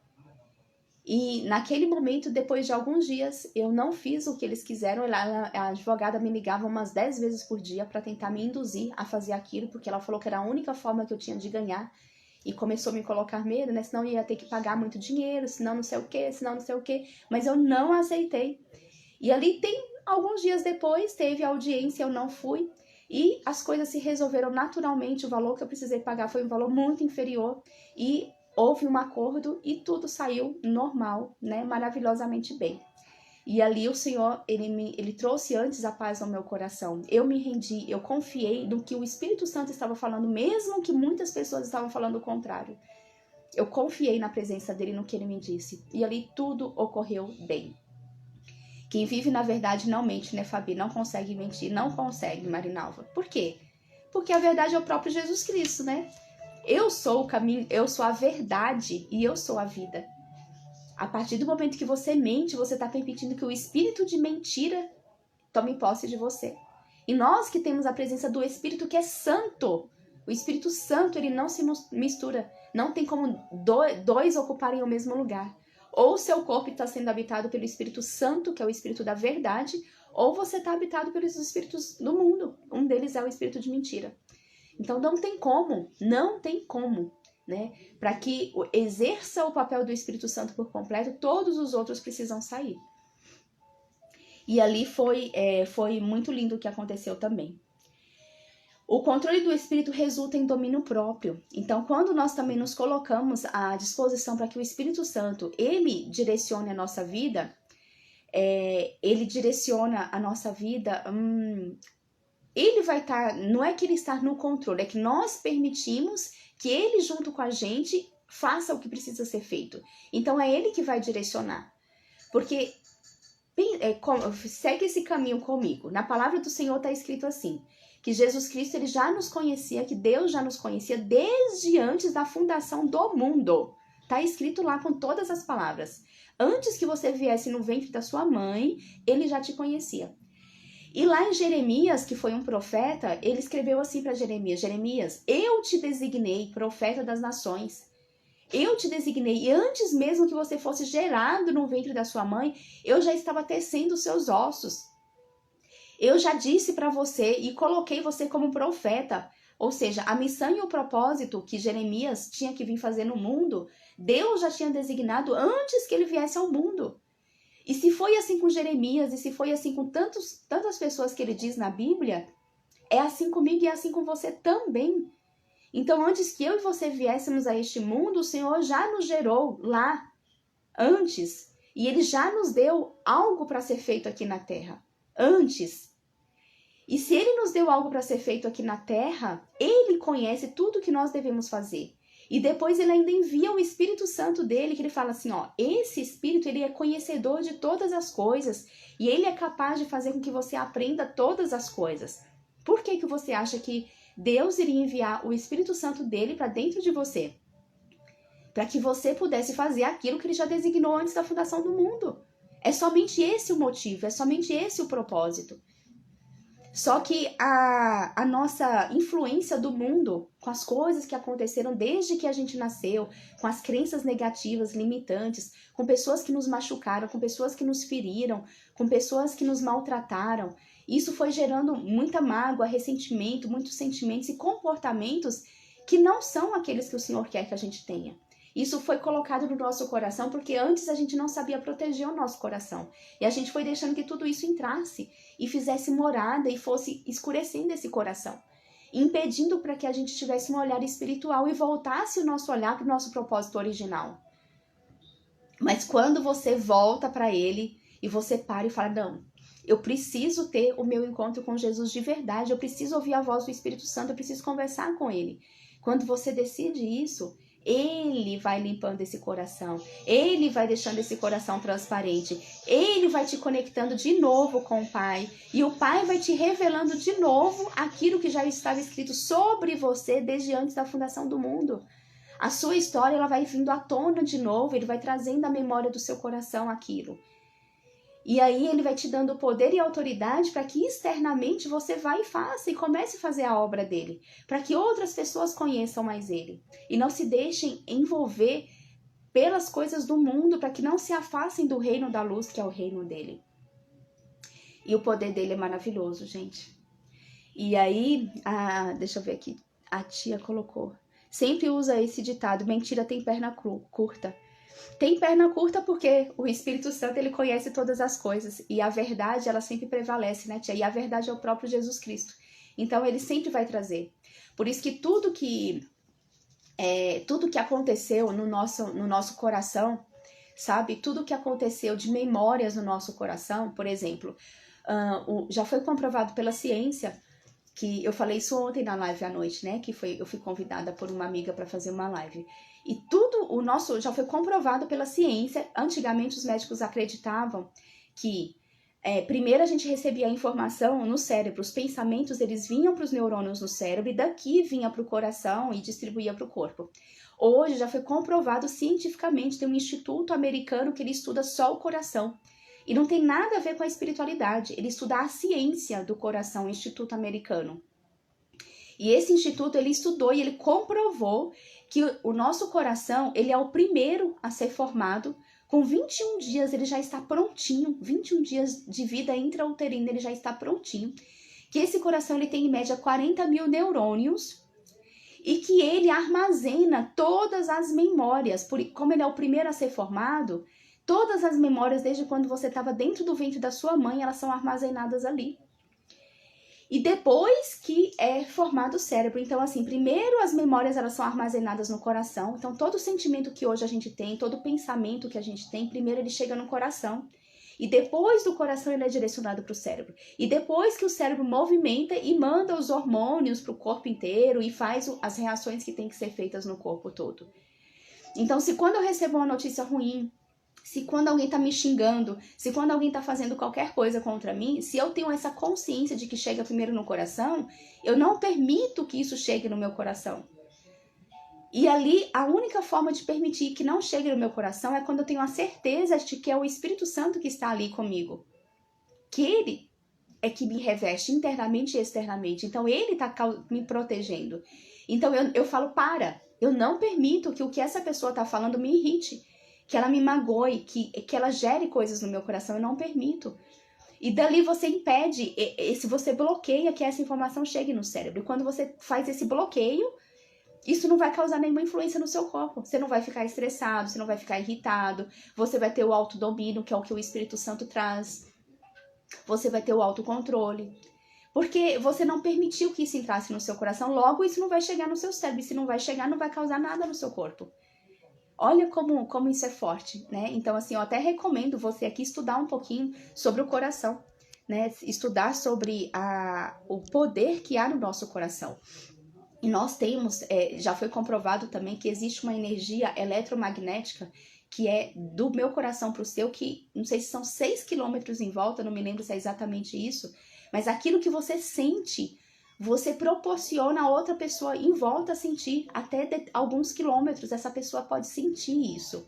S1: E naquele momento, depois de alguns dias, eu não fiz o que eles quiseram. A advogada me ligava umas 10 vezes por dia para tentar me induzir a fazer aquilo, porque ela falou que era a única forma que eu tinha de ganhar. E começou a me colocar medo, né? Senão eu ia ter que pagar muito dinheiro, senão não sei o quê. Mas eu não aceitei. E ali alguns dias depois, teve audiência, eu não fui. E as coisas se resolveram naturalmente. O valor que eu precisei pagar foi um valor muito inferior. E houve um acordo e tudo saiu normal, né? Maravilhosamente bem. E ali o Senhor, ele trouxe antes a paz ao meu coração. Eu me rendi, eu confiei no que o Espírito Santo estava falando, mesmo que muitas pessoas estavam falando o contrário. Eu confiei na presença dele, no que ele me disse. E ali tudo ocorreu bem. Quem vive na verdade não mente, né, Fabi? Não consegue mentir, não consegue, Marinalva. Por quê? Porque a verdade é o próprio Jesus Cristo, né? Eu sou o caminho, eu sou a verdade e eu sou a vida. A partir do momento que você mente, você está permitindo que o espírito de mentira tome posse de você. E nós que temos a presença do Espírito que é santo, o Espírito Santo, ele não se mistura. Não tem como dois ocuparem o mesmo lugar. Ou seu corpo está sendo habitado pelo Espírito Santo, que é o Espírito da verdade, ou você está habitado pelos espíritos do mundo. Um deles é o espírito de mentira. Então não tem como, né? Para que exerça o papel do Espírito Santo por completo, todos os outros precisam sair. E ali foi muito lindo o que aconteceu também. O controle do Espírito resulta em domínio próprio. Então, quando nós também nos colocamos à disposição para que o Espírito Santo, ele direcione a nossa vida, ele direciona a nossa vida, ele vai estar, não é que ele está no controle, é que nós permitimos que ele junto com a gente faça o que precisa ser feito. Então, é ele que vai direcionar. Porque segue esse caminho comigo. Na palavra do Senhor está escrito assim, que Jesus Cristo ele já nos conhecia, que Deus já nos conhecia desde antes da fundação do mundo. Está escrito lá com todas as palavras. Antes que você viesse no ventre da sua mãe, ele já te conhecia. E lá em Jeremias, que foi um profeta, ele escreveu assim para Jeremias: Jeremias, eu te designei profeta das nações. Eu te designei, e antes mesmo que você fosse gerado no ventre da sua mãe, eu já estava tecendo os seus ossos. Eu já disse para você e coloquei você como profeta. Ou seja, a missão e o propósito que Jeremias tinha que vir fazer no mundo, Deus já tinha designado antes que ele viesse ao mundo. E se foi assim com Jeremias, e se foi assim com tantas pessoas que ele diz na Bíblia, é assim comigo e é assim com você também. Então, antes que eu e você viéssemos a este mundo, o Senhor já nos gerou lá, antes. E Ele já nos deu algo para ser feito aqui na Terra, antes. E se Ele nos deu algo para ser feito aqui na Terra, Ele conhece tudo que nós devemos fazer. E depois Ele ainda envia o Espírito Santo dele, que Ele fala assim, ó, esse Espírito, ele é conhecedor de todas as coisas. E Ele é capaz de fazer com que você aprenda todas as coisas. Por que você acha que Deus iria enviar o Espírito Santo dele para dentro de você? Para que você pudesse fazer aquilo que ele já designou antes da fundação do mundo. É somente esse o motivo, é somente esse o propósito. Só que a nossa influência do mundo, com as coisas que aconteceram desde que a gente nasceu, com as crenças negativas, limitantes, com pessoas que nos machucaram, com pessoas que nos feriram, com pessoas que nos maltrataram, isso foi gerando muita mágoa, ressentimento, muitos sentimentos e comportamentos que não são aqueles que o Senhor quer que a gente tenha. Isso foi colocado no nosso coração porque antes a gente não sabia proteger o nosso coração. E a gente foi deixando que tudo isso entrasse e fizesse morada e fosse escurecendo esse coração, impedindo para que a gente tivesse um olhar espiritual e voltasse o nosso olhar para o nosso propósito original. Mas quando você volta para ele e você para e fala, não, eu preciso ter o meu encontro com Jesus de verdade, eu preciso ouvir a voz do Espírito Santo, eu preciso conversar com ele. Quando você decide isso, ele vai limpando esse coração, ele vai deixando esse coração transparente, ele vai te conectando de novo com o Pai, e o Pai vai te revelando de novo aquilo que já estava escrito sobre você desde antes da fundação do mundo. A sua história ela vai vindo à tona de novo, ele vai trazendo à memória do seu coração aquilo. E aí ele vai te dando poder e autoridade para que externamente você vá e faça e comece a fazer a obra dele. Para que outras pessoas conheçam mais ele. E não se deixem envolver pelas coisas do mundo, para que não se afastem do reino da luz, que é o reino dele. E o poder dele é maravilhoso, gente. E aí, deixa eu ver aqui, a tia colocou. Sempre usa esse ditado, mentira tem perna curta. Tem perna curta porque o Espírito Santo, ele conhece todas as coisas. E a verdade, ela sempre prevalece, né, tia? E a verdade é o próprio Jesus Cristo. Então, ele sempre vai trazer. Por isso que tudo que aconteceu no nosso coração, sabe? Tudo que aconteceu de memórias no nosso coração, por exemplo, já foi comprovado pela ciência, que eu falei isso ontem na live à noite, né? Eu fui convidada por uma amiga para fazer uma live. E tudo o nosso já foi comprovado pela ciência. Antigamente os médicos acreditavam que primeiro a gente recebia a informação no cérebro, os pensamentos eles vinham para os neurônios no cérebro e daqui vinha para o coração e distribuía para o corpo. Hoje já foi comprovado cientificamente, tem um instituto americano que ele estuda só o coração. E não tem nada a ver com a espiritualidade, ele estuda a ciência do coração, o instituto americano. E esse instituto ele estudou e ele comprovou que o nosso coração ele é o primeiro a ser formado. Com 21 dias ele já está prontinho, 21 dias de vida intrauterina ele já está prontinho. Que esse coração ele tem em média 40 mil neurônios e que ele armazena todas as memórias. Como ele é o primeiro a ser formado, todas as memórias desde quando você estava dentro do ventre da sua mãe, elas são armazenadas ali. E depois que é formado o cérebro. Então, assim, primeiro as memórias elas são armazenadas no coração. Então, todo sentimento que hoje a gente tem, todo pensamento que a gente tem, primeiro ele chega no coração. E depois do coração ele é direcionado para o cérebro. E depois que o cérebro movimenta e manda os hormônios para o corpo inteiro e faz as reações que tem que ser feitas no corpo todo. Então, se quando eu recebo uma notícia ruim, se quando alguém tá me xingando, se quando alguém tá fazendo qualquer coisa contra mim, se eu tenho essa consciência de que chega primeiro no coração, eu não permito que isso chegue no meu coração. E ali, a única forma de permitir que não chegue no meu coração é quando eu tenho a certeza de que é o Espírito Santo que está ali comigo. Que ele é que me reveste internamente e externamente. Então, ele tá me protegendo. Então, eu falo, eu não permito que o que essa pessoa tá falando me irrite. Que ela me magoe, que ela gere coisas no meu coração, eu não permito. E dali você impede, se você bloqueia que essa informação chegue no cérebro. E quando você faz esse bloqueio, isso não vai causar nenhuma influência no seu corpo. Você não vai ficar estressado, você não vai ficar irritado, você vai ter o autodomínio, que é o que o Espírito Santo traz. Você vai ter o autocontrole. Porque você não permitiu que isso entrasse no seu coração, logo isso não vai chegar no seu cérebro. E se não vai chegar, não vai causar nada no seu corpo. Olha como isso é forte, né? Então, assim, eu até recomendo você aqui estudar um pouquinho sobre o coração, né? Estudar sobre o poder que há no nosso coração. E nós temos, já foi comprovado também que existe uma energia eletromagnética que é do meu coração para o seu, que não sei se são 6 quilômetros em volta, não me lembro se é exatamente isso, mas aquilo que você sente, você proporciona a outra pessoa em volta a sentir, até alguns quilômetros, essa pessoa pode sentir isso.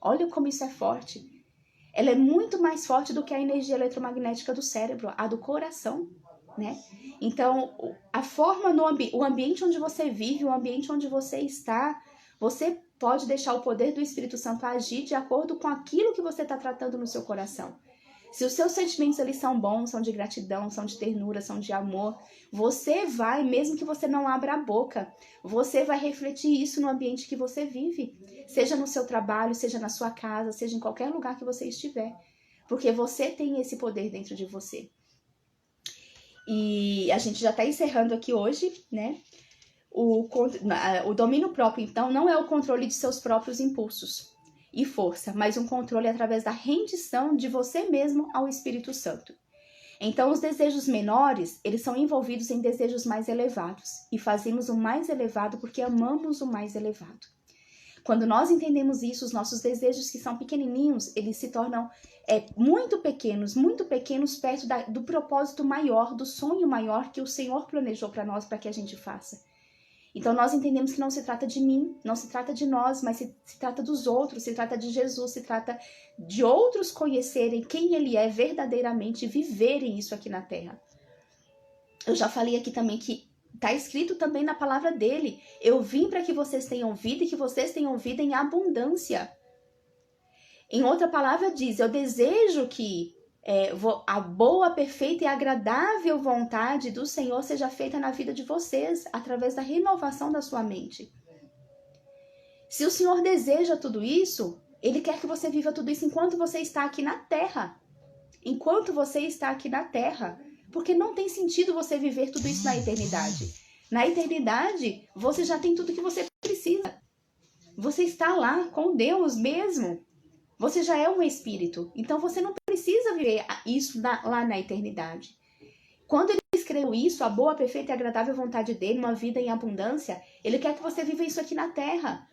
S1: Olha como isso é forte. Ela é muito mais forte do que a energia eletromagnética do cérebro, a do coração, né? Então, a forma o ambiente onde você vive, o ambiente onde você está, você pode deixar o poder do Espírito Santo agir de acordo com aquilo que você está tratando no seu coração. Se os seus sentimentos eles são bons, são de gratidão, são de ternura, são de amor, você vai, mesmo que você não abra a boca, você vai refletir isso no ambiente que você vive. Seja no seu trabalho, seja na sua casa, seja em qualquer lugar que você estiver. Porque você tem esse poder dentro de você. E a gente já está encerrando aqui hoje, né? O domínio próprio, então, não é o controle de seus próprios impulsos e força, mas um controle através da rendição de você mesmo ao Espírito Santo. Então, os desejos menores, eles são envolvidos em desejos mais elevados, e fazemos o mais elevado porque amamos o mais elevado. Quando nós entendemos isso, os nossos desejos que são pequenininhos, eles se tornam muito pequenos perto do propósito maior, do sonho maior que o Senhor planejou para nós, para que a gente faça. Então, nós entendemos que não se trata de mim, não se trata de nós, mas se trata dos outros, se trata de Jesus, se trata de outros conhecerem quem Ele é verdadeiramente e viverem isso aqui na Terra. Eu já falei aqui também que está escrito também na palavra dele, eu vim para que vocês tenham vida e que vocês tenham vida em abundância. Em outra palavra diz, eu desejo que a boa, perfeita e agradável vontade do Senhor seja feita na vida de vocês, através da renovação da sua mente. Se o Senhor deseja tudo isso, Ele quer que você viva tudo isso enquanto você está aqui na Terra. Enquanto você está aqui na Terra. Porque não tem sentido você viver tudo isso na eternidade. Na eternidade, você já tem tudo que você precisa. Você está lá com Deus mesmo. Você já é um espírito. Então você não precisa viver isso lá na eternidade. Quando ele escreveu isso, a boa, perfeita e agradável vontade dele, uma vida em abundância, ele quer que você viva isso aqui na terra.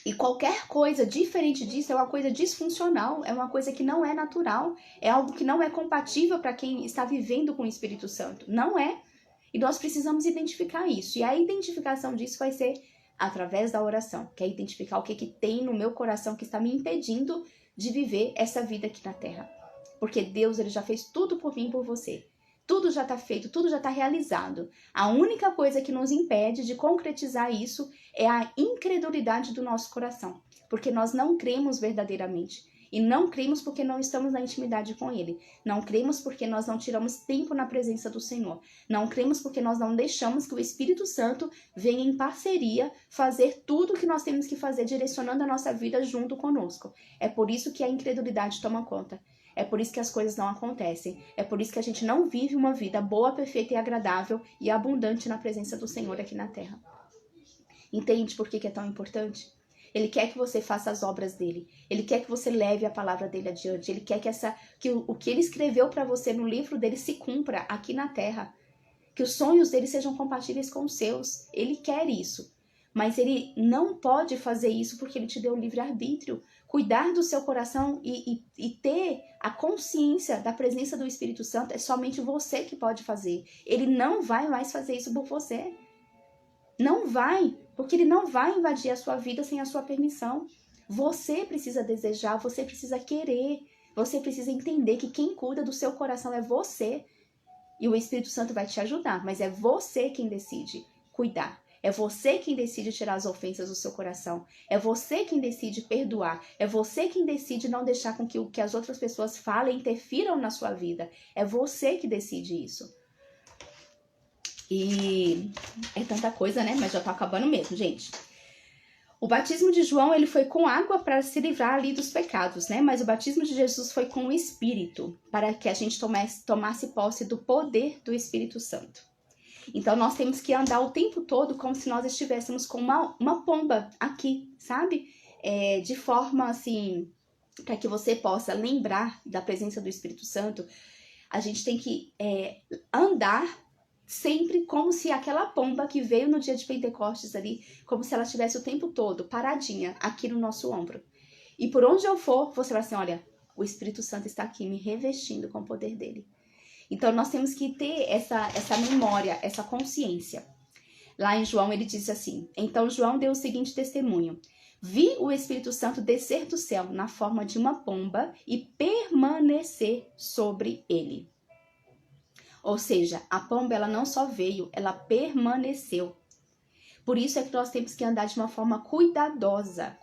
S1: E qualquer coisa diferente disso é uma coisa disfuncional, é uma coisa que não é natural, é algo que não é compatível para quem está vivendo com o Espírito Santo. Não é. E nós precisamos identificar isso. E a identificação disso vai ser através da oração, que é identificar o que tem no meu coração que está me impedindo de viver essa vida aqui na terra. Porque Deus, ele já fez tudo por mim e por você. Tudo já está feito, tudo já está realizado. A única coisa que nos impede de concretizar isso é a incredulidade do nosso coração. Porque nós não cremos verdadeiramente. E não cremos porque não estamos na intimidade com Ele. Não cremos porque nós não tiramos tempo na presença do Senhor. Não cremos porque nós não deixamos que o Espírito Santo venha em parceria fazer tudo o que nós temos que fazer, direcionando a nossa vida junto conosco. É por isso que a incredulidade toma conta. É por isso que as coisas não acontecem. É por isso que a gente não vive uma vida boa, perfeita e agradável e abundante na presença do Senhor aqui na terra. Entende por que é tão importante? Ele quer que você faça as obras dele. Ele quer que você leve a palavra dele adiante. Ele quer que o que ele escreveu para você no livro dele se cumpra aqui na terra. Que os sonhos dele sejam compatíveis com os seus. Ele quer isso. Mas ele não pode fazer isso porque ele te deu um livre-arbítrio. Cuidar do seu coração e ter a consciência da presença do Espírito Santo é somente você que pode fazer. Ele não vai mais fazer isso por você. Não vai, porque ele não vai invadir a sua vida sem a sua permissão. Você precisa desejar, você precisa querer, você precisa entender que quem cuida do seu coração é você. E o Espírito Santo vai te ajudar, mas é você quem decide cuidar. É você quem decide tirar as ofensas do seu coração. É você quem decide perdoar. É você quem decide não deixar com que o que as outras pessoas falem interfiram na sua vida. É você que decide isso. E é tanta coisa, né? Mas já tá acabando mesmo, gente. O batismo de João, ele foi com água para se livrar ali dos pecados, né? Mas o batismo de Jesus foi com o Espírito, para que a gente tomasse posse do poder do Espírito Santo. Então, nós temos que andar o tempo todo como se nós estivéssemos com uma pomba aqui, sabe? De forma, assim, para que você possa lembrar da presença do Espírito Santo, a gente tem que andar sempre como se aquela pomba que veio no dia de Pentecostes ali, como se ela estivesse o tempo todo paradinha aqui no nosso ombro. E por onde eu for, você vai assim, olha, o Espírito Santo está aqui me revestindo com o poder dele. Então, nós temos que ter essa memória, essa consciência. Lá em João, ele diz assim, então João deu o seguinte testemunho. Vi o Espírito Santo descer do céu na forma de uma pomba e permanecer sobre ele. Ou seja, a pomba ela não só veio, ela permaneceu. Por isso é que nós temos que andar de uma forma cuidadosa,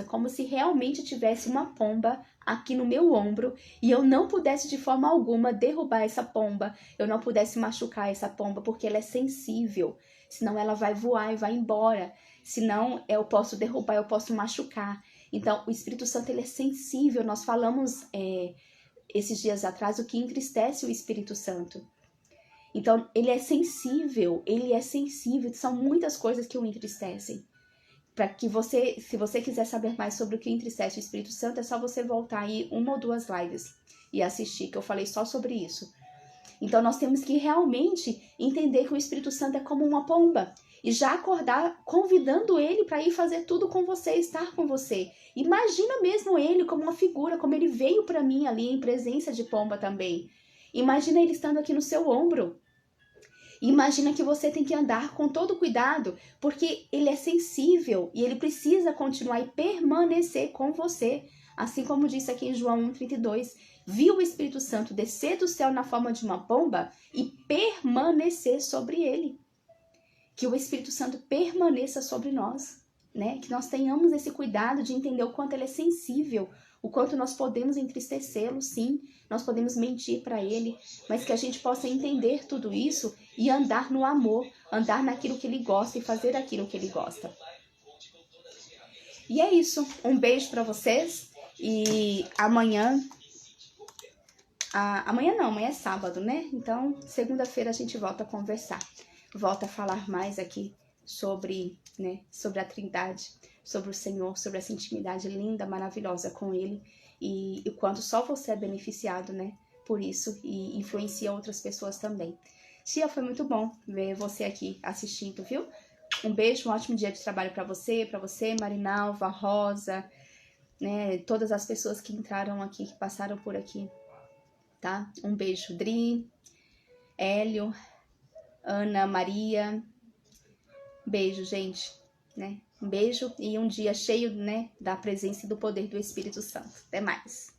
S1: como se realmente tivesse uma pomba aqui no meu ombro e eu não pudesse de forma alguma derrubar essa pomba, eu não pudesse machucar essa pomba porque ela é sensível, senão ela vai voar e vai embora, senão eu posso derrubar, eu posso machucar. Então o Espírito Santo ele é sensível, nós falamos esses dias atrás o que entristece o Espírito Santo. Então, ele é sensível, são muitas coisas que o entristecem. Para que você, se você quiser saber mais sobre o que entristece o Espírito Santo, é só você voltar aí 1 ou 2 lives e assistir, que eu falei só sobre isso. Então, nós temos que realmente entender que o Espírito Santo é como uma pomba e já acordar convidando ele para ir fazer tudo com você, estar com você. Imagina mesmo ele como uma figura, como ele veio para mim ali em presença de pomba também. Imagina ele estando aqui no seu ombro. Imagina que você tem que andar com todo cuidado, porque ele é sensível e ele precisa continuar e permanecer com você. Assim como disse aqui em João 1,32, viu o Espírito Santo descer do céu na forma de uma pomba e permanecer sobre ele. Que o Espírito Santo permaneça sobre nós, né? Que nós tenhamos esse cuidado de entender o quanto ele é sensível, o quanto nós podemos entristecê-lo, sim, nós podemos mentir para ele, mas que a gente possa entender tudo isso e andar no amor, andar naquilo que ele gosta e fazer aquilo que ele gosta. E é isso, um beijo para vocês e amanhã é sábado, né? Então, segunda-feira a gente volta a conversar, volta a falar mais aqui sobre a Trindade, sobre o Senhor, sobre essa intimidade linda, maravilhosa com Ele, e o quanto só você é beneficiado, né, por isso, e influencia outras pessoas também. Tia, foi muito bom ver você aqui assistindo, viu? Um beijo, um ótimo dia de trabalho para você, Marinalva, Rosa, né, todas as pessoas que entraram aqui, que passaram por aqui, tá? Um beijo, Dri, Hélio, Ana, Maria. Beijo, gente, né? Um beijo e um dia cheio, né, da presença e do poder do Espírito Santo. Até mais.